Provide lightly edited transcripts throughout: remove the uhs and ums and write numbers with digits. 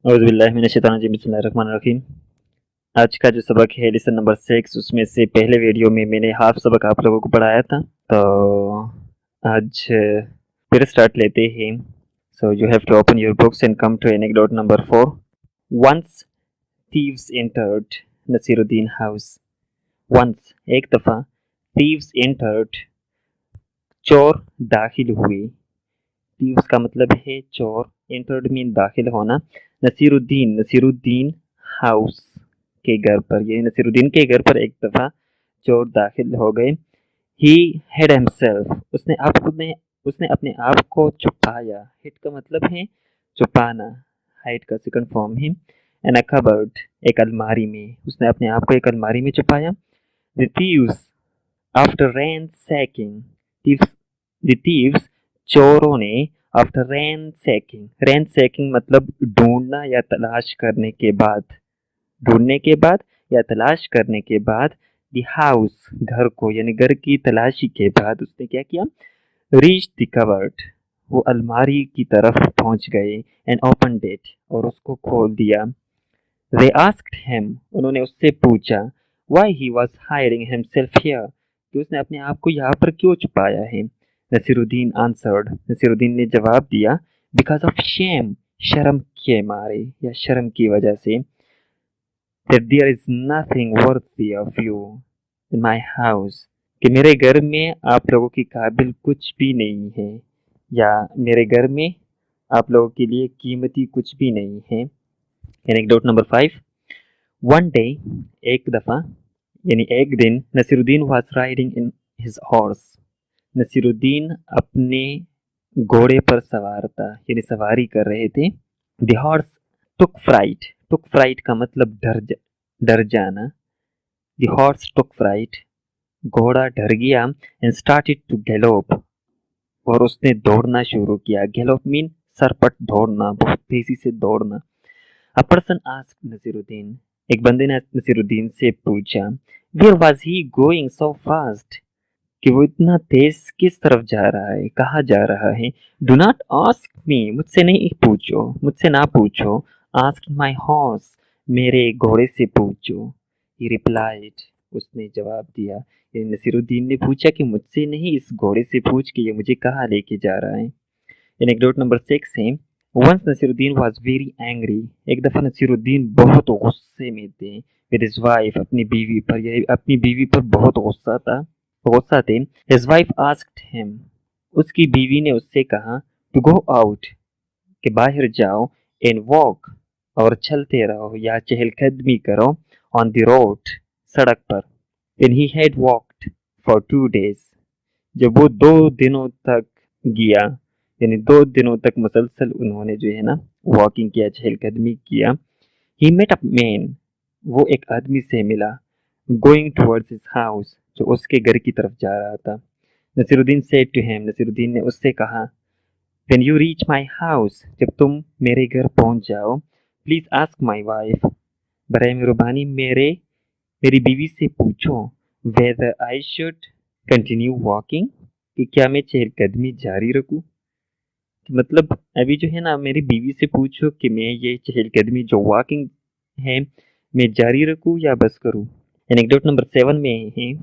औज़ुबिल्लाहि बिस्मिल्लाहिर्रहमानिर्रहीम। आज का जो सबक है लेसन नंबर 6, उसमें से पहले वीडियो में मैंने हाफ सबक आप लोगों को पढ़ाया था। तो आज फिर स्टार्ट लेते हैं। So you have to open your books and come to anecdote number 4। Once thieves entered Nasiruddin house. Once एक दफ़ा, थीव्स एंटर्ड चोर दाखिल हुए। थीव्स का मतलब है चोर, एंटर्ड मीन दाखिल होना। नसीरुद्दीन हाउस के घर पर, ये नसीरुद्दीन के घर पर एक दफा चोर दाखिल हो गए। ही हेड हिमसेल्फ, उसने अपने आप को छुपाया। हिड का मतलब है छुपाना, हाइड का सेकंड फॉर्म है। एन अ कबर्ड, एक अलमारी में, उसने अपने आप को एक अलमारी में छुपाया। The thieves after ransacking, the thieves चोरों ने आफ्टर रैंसैकिंग मतलब ढूंढना या तलाश करने के बाद, ढूंढने के बाद या तलाश करने के बाद, द हाउस घर को, यानी घर की तलाशी के बाद उसने क्या किया, रीच द कबर्ड, वो अलमारी की तरफ पहुंच गए। एंड ओपन इट, और उसको खोल दिया। दे आस्क्ड हिम, उन्होंने उससे पूछा, why he was hiding himself here, कि उसने अपने आप को यहाँ पर क्यों छुपाया है। नसीरुद्दीन आंसर्ड, नसीरुद्दीन ने जवाब दिया, बिकॉज ऑफ शेम, शर्म के मारे या शर्म की वजह से। that there is nothing worthy of you in my house, कि मेरे घर में आप लोगों के काबिल कुछ भी नहीं है, या मेरे घर में आप लोगों के लिए कीमती कुछ भी नहीं है। Anecdote number 5। वन डे, एक दफ़ा यानी एक दिन, Nasiruddin was riding in his horse, Nasiruddin अपने घोड़े पर सवार था, यानी सवारी कर रहे थे। द हॉर्स टुक फ्राइट का मतलब डर जाना। द हॉर्स टुक फ्राइट, घोड़ा डर गया। एंड स्टार्टेड टू गैलोप, और उसने दौड़ना शुरू किया। गैलोप मीन सरपट दौड़ना, बहुत तेजी से दौड़ना। अ पर्सन आस्क्ड नसीरुद्दीन, एक बंदे ने नसीरुद्दीन से पूछा, where was he going so fast, कि वो इतना तेज किस तरफ जा रहा है, कहाँ जा रहा है। डू नॉट आस्क मी, मुझसे नहीं पूछो, मुझसे ना पूछो। आस्क माई हॉर्स, मेरे घोड़े से पूछो। ही रिप्लाइड, उसने जवाब दिया। यानी नसीरुद्दीन ने पूछा कि मुझसे नहीं, इस घोड़े से पूछ के ये मुझे कहाँ लेके जा रहा है। एनेक्डोट नंबर 6 है। Once Nasiruddin was very angry, एक दफा नसीरुद्दीन बहुत गुस्से में थे। विद हिज वाइफ, अपनी बीवी पर, यह अपनी बीवी पर बहुत गुस्सा थे। हिज वाइफ आस्क्ड हिम, उसकी बीवी ने उससे कहा, टू गो आउट, कि बाहर जाओ। एंड वॉक, और चलते रहो या चहलकदमी करो। ऑन द रोड, सड़क पर। And he had walked for 2 days, जब वो 2 दिनों तक गया, यानी 2 दिनों तक मुसलसल उन्होंने जो है ना वॉकिंग किया, चहलकदमी किया। ही मेट अ मैन, वो एक आदमी से मिला। गोइंग टुवर्ड्स हिज हाउस, जो उसके घर की तरफ जा रहा था। Nasiruddin said to him, Nasiruddin ने उससे कहा, when you reach my house, जब तुम मेरे घर पहुंच जाओ, प्लीज आस्क माय वाइफ, बराए मेहरबानी मेरी बीवी से पूछो, whether I should continue walking, कि क्या मैं चहलकदमी जारी रखूं। मतलब अभी जो है ना, मेरी बीवी से पूछो कि मैं ये चहलकदमी जो वॉकिंग है, मैं जारी रखूं या बस करूं। एनेक्डोट नंबर 7 में है,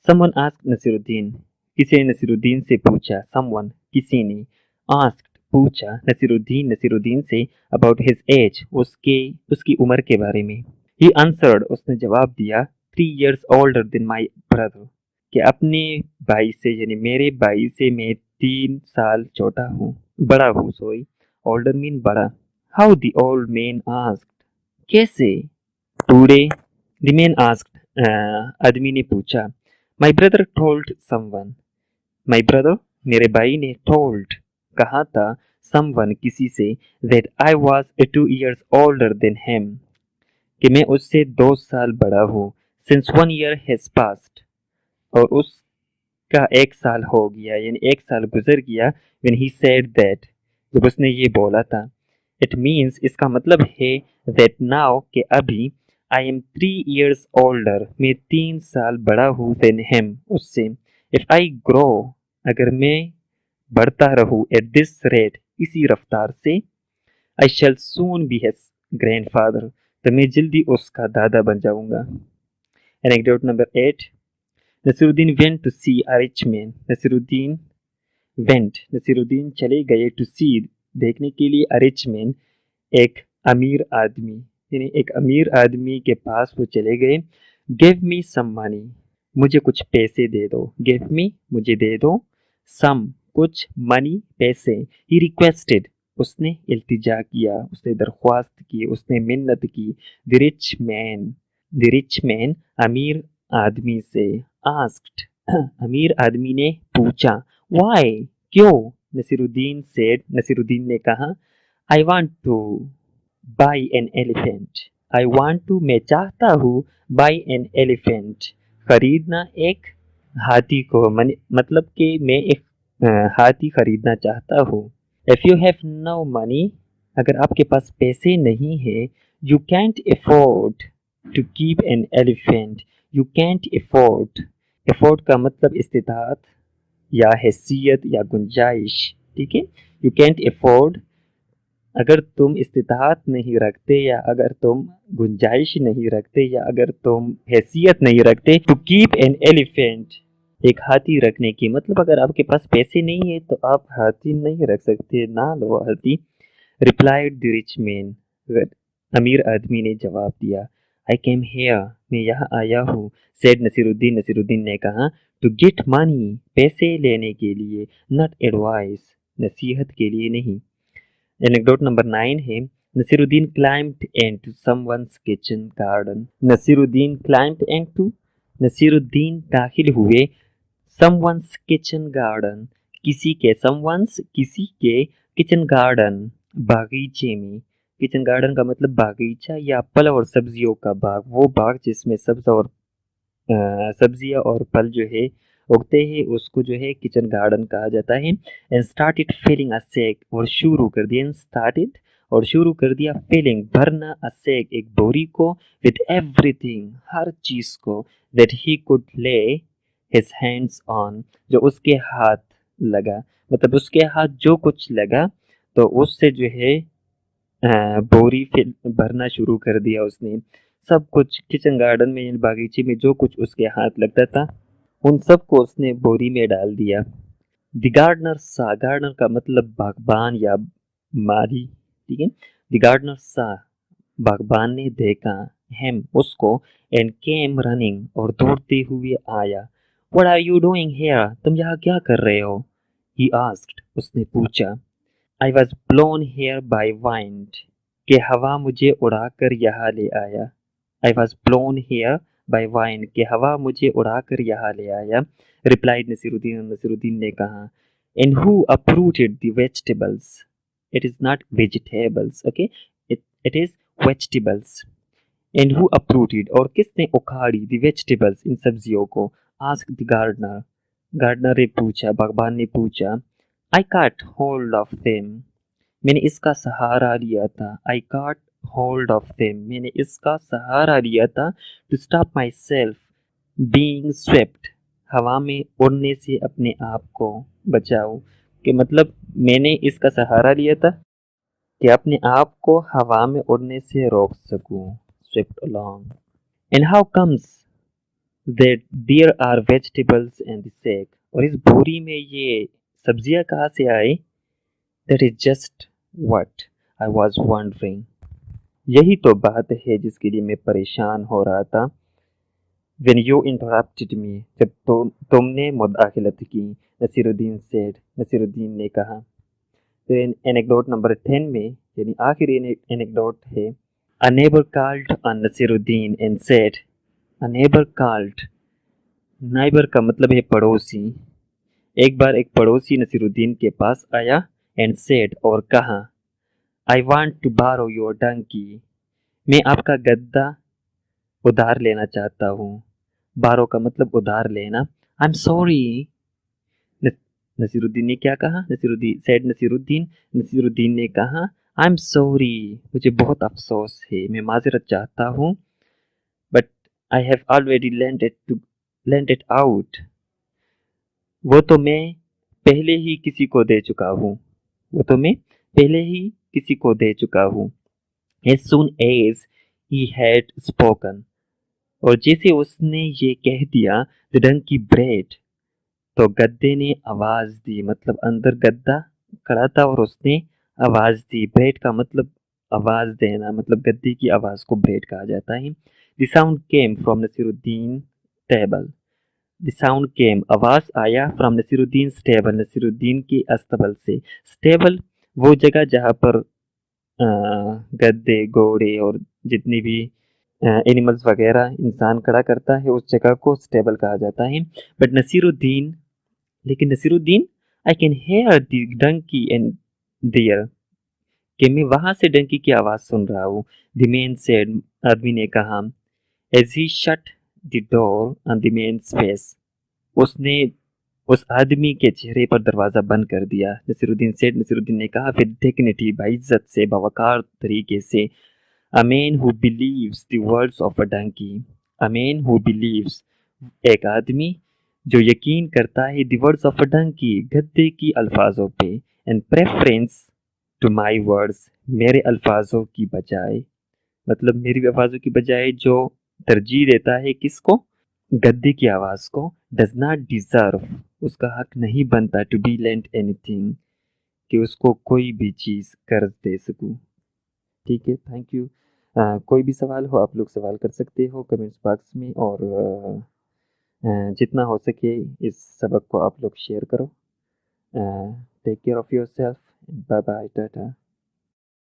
समवन आस्क्ड नसीरुद्दीन, किसी ने नसीरुद्दीन से पूछा। समवन, किसी ने। आस्क्ड, पूछा। Naseeruddin say about his age, उसकी उम्र के बारे में। ही आंसर्ड, उसने जवाब दिया, 3 years older than my brother, कि अपने भाई से, यानी मेरे भाई से मैं 3 साल छोटा हूँ, बड़ा हूँ, सॉरी। ओल्डर मीन बड़ा। How the old man asked, कैसे। टुडे, द मैन आस्क्ड, आदमी ने पूछा। My brother told someone, my brother, मेरे भाई ने, टोल्ड, कहा था, समवन, किसी से, that I was 2 years older than him, कि मैं उससे 2 साल बड़ा हूँ। सिंस 1 year हैज पास्ड, और उसका 1 साल हो गया, यानी 1 साल गुजर गया। व्हेन ही सेड दैट, जब उसने ये बोला था। इट मीन्स, इसका मतलब है, दैट नाउ, कि अभी, आई एम 3 years older, मैं 3 साल बड़ा हूँ, देन हिम, उससे। इफ आई ग्रो, अगर मैं बढ़ता रहूँ, एट दिस रेट, इसी रफ्तार से, आई शैल सून बी ग्रैंडफादर, तो मैं जल्दी उसका दादा बन जाऊंगा। Anecdote number 8, Nasiruddin went to see a rich man. Nasiruddin चले गए टू सी, देखने के लिए, अ रिच मैन, एक अमीर आदमी, यानी एक अमीर आदमी के पास वो चले गए। गिव मी सम मनी, मुझे कुछ पैसे दे दो। गिव मी, मुझे दे दो, सम, कुछ, मनी, पैसे। ही रिक्वेस्टेड, उसने इल्तिजा किया, उसने दरख्वास्त की, उसने मिन्नत की। द रिच मैन, अमीर आदमी से, आस्क्ड, अमीर आदमी ने पूछा, वाई, क्यों। नसीरुद्दीन ने कहा, I want to buy an elephant. I want to, मैं चाहता हूँ, बाई एन एलिफेंट, खरीदना एक हाथी को, मतलब कि मैं एक हाथी खरीदना चाहता हूँ। If you have no money, अगर आपके पास पैसे नहीं है, you can't afford to keep an elephant. You can't afford, afford का मतलब इस्तिताअत या हैसियत या गुंजाइश, ठीक है। यू कैंट अफोर्ड, अगर तुम इस्तिताअत नहीं रखते, या अगर तुम गुंजाइश नहीं रखते, या अगर तुम हैसियत नहीं रखते, टू कीप एन एलिफेंट, एक हाथी रखने की, मतलब अगर आपके पास पैसे नहीं है तो आप हाथी नहीं रख सकते, ना लो हाथी। रिप्लाइड द रिच मैन, अमीर आदमी ने जवाब दिया, आई केम हेयर, मैं यहाँ आया हूँ। सेड नसीरुद्दीन ने कहा, टू गेट मनी, पैसे लेने के लिए, नॉट एडवाइस, नसीहत के लिए नहीं। एनेक्डोट नंबर 9 है, Nasiruddin climbed into someone's kitchen garden. Nasiruddin दाखिल हुए, समवन्स किचन गार्डन, किसी के किचन गार्डन, बागीचे में। किचन गार्डन का मतलब बागीचा या फल और सब्जियों का बाग, वो बाग जिसमें सब्जियां और फल जो है उगते हैं, उसको जो है किचन गार्डन कहा जाता है। And started filling a sack, और शुरू कर दिया फिलिंग, भरना, अ सैक, एक बोरी को, विद एवरीथिंग, हर चीज को, दैट ही कुड ले हिज हैंड्स ऑन, जो उसके हाथ लगा, मतलब उसके हाथ जो कुछ लगा, तो उससे जो है बोरी फिल भरना शुरू कर दिया उसने। सब कुछ किचन गार्डन में, यानी बागीचे में जो कुछ उसके हाथ लगता था, उन सबको उसने बोरी में डाल दिया। द गार्डनर का मतलब बागबान या माली, ठीक है। द गार्डनर सा, बागबान ने देखा, हेम, उसको, एंड केम रनिंग, और दौड़ते हुए आया। What are you doing here, तुम यहाँ क्या कर रहे हो। ही आस्क्ड, उसने पूछा। I was blown here by wind, कि हवा मुझे उड़ाकर यहाँ ले आया। I was blown here by wind, कि हवा मुझे उड़ाकर यहाँ ले आया। रिप्लाइड नसीरुद्दीन ने कहा, and who uprooted the vegetables, it is not vegetables, okay, it is vegetables. And who uprooted, और किसने उखाड़ी, द वेजिटेबल्स, इन सब्जियों को। आस्क द गार्डनर ने पूछा, बागबान ने पूछा। आई काट होल्ड ऑफ देम, मैंने इसका सहारा लिया था। आई काट होल्ड ऑफ देम, मैंने इसका सहारा लिया था। To stop myself being swept, हवा में उड़ने से अपने आप को बचाओ, कि मतलब मैंने इसका सहारा लिया था कि अपने आप को हवा में उड़ने से रोक सकूं, swept along. And how comes that there are vegetables in the sack, और इस बोरी में ये सब्जियां कहाँ से आई। That is just what I was wondering, यही तो बात है जिसके लिए मैं परेशान हो रहा था। व्हेन यू इंटरप्टेड मी, जब तुमने मुदाखलत की। नसीरुद्दीन ने कहा। तो एनेक्डोट नंबर 10 में, यानी आखिरी एनेक्डोट है, a neighbour called on Nasiruddin and said, a neighbour called, neighbour का मतलब है पड़ोसी। एक बार एक पड़ोसी नसीरुद्दीन के पास आया, एंड सेड, और कहा, आई वांट टू बारो योर डंकी, मैं आपका गद्दा उधार लेना चाहता हूँ। बारो का मतलब उधार लेना। आई एम सॉरी, नसीरुद्दीन ने क्या कहा, नसीरुद्दीन ने कहा, आई एम सॉरी, मुझे बहुत अफसोस है, मैं माजरत चाहता हूँ। But I have already lent it out, वो तो मैं पहले ही किसी को दे चुका हूँ। As soon as he had spoken, और जैसे उसने ये कह दिया, the donkey brayed, तो गद्दे ने आवाज दी, मतलब अंदर गद्दा खड़ा था और उसने आवाज दी। ब्रेड का मतलब आवाज देना, मतलब गद्दे की आवाज को ब्रेड कहा जाता है। The sound came from Nasiruddin table. The sound came, आवाज आया, फ्रॉम नसीरुद्दीन स्टेबल, नसीरुद्दीन के अस्तबल से। स्टेबल वो जगह जहाँ पर गद्दे, घोड़े और जितनी भी एनिमल्स वगैरह इंसान खड़ा करता है, उस जगह को स्टेबल कहा जाता है। बट नसीरुद्दीन, लेकिन Nasiruddin, I can hear the donkey and there, कि मैं वहां से डंकी की आवाज सुन रहा हूँ। द मैन सेड, आदमी ने कहा, as he shut the door on the man's face, उसने उस आदमी के चेहरे पर दरवाजा बंद कर दिया। नसीरुद्दीन सेड, नसीरुद्दीन ने कहा फिर डिग्निटी, बाइज्जत से, बवकार तरीके से, a man who believes the words of a donkey, a man who believes, एक आदमी जो यकीन करता है, the words of a donkey, गद्दे की अल्फाजों पे, and preference to my words, मेरे अल्फाजों की बजाय, मतलब मेरी अल्फाजों की बजाय जो तरजीह देता है किसको, गद्दे की आवाज को, डज नॉट डिजर्व, उसका हक नहीं बनता, टू बी लेंट एनीथिंग, कि उसको कोई भी चीज कर्ज दे सकूं। ठीक है, थैंक यू। कोई भी सवाल हो आप लोग सवाल कर सकते हो कमेंट्स बॉक्स में, और जितना हो सके इस सबक को आप लोग शेयर करो। Take care of yourself, bye bye, Tata.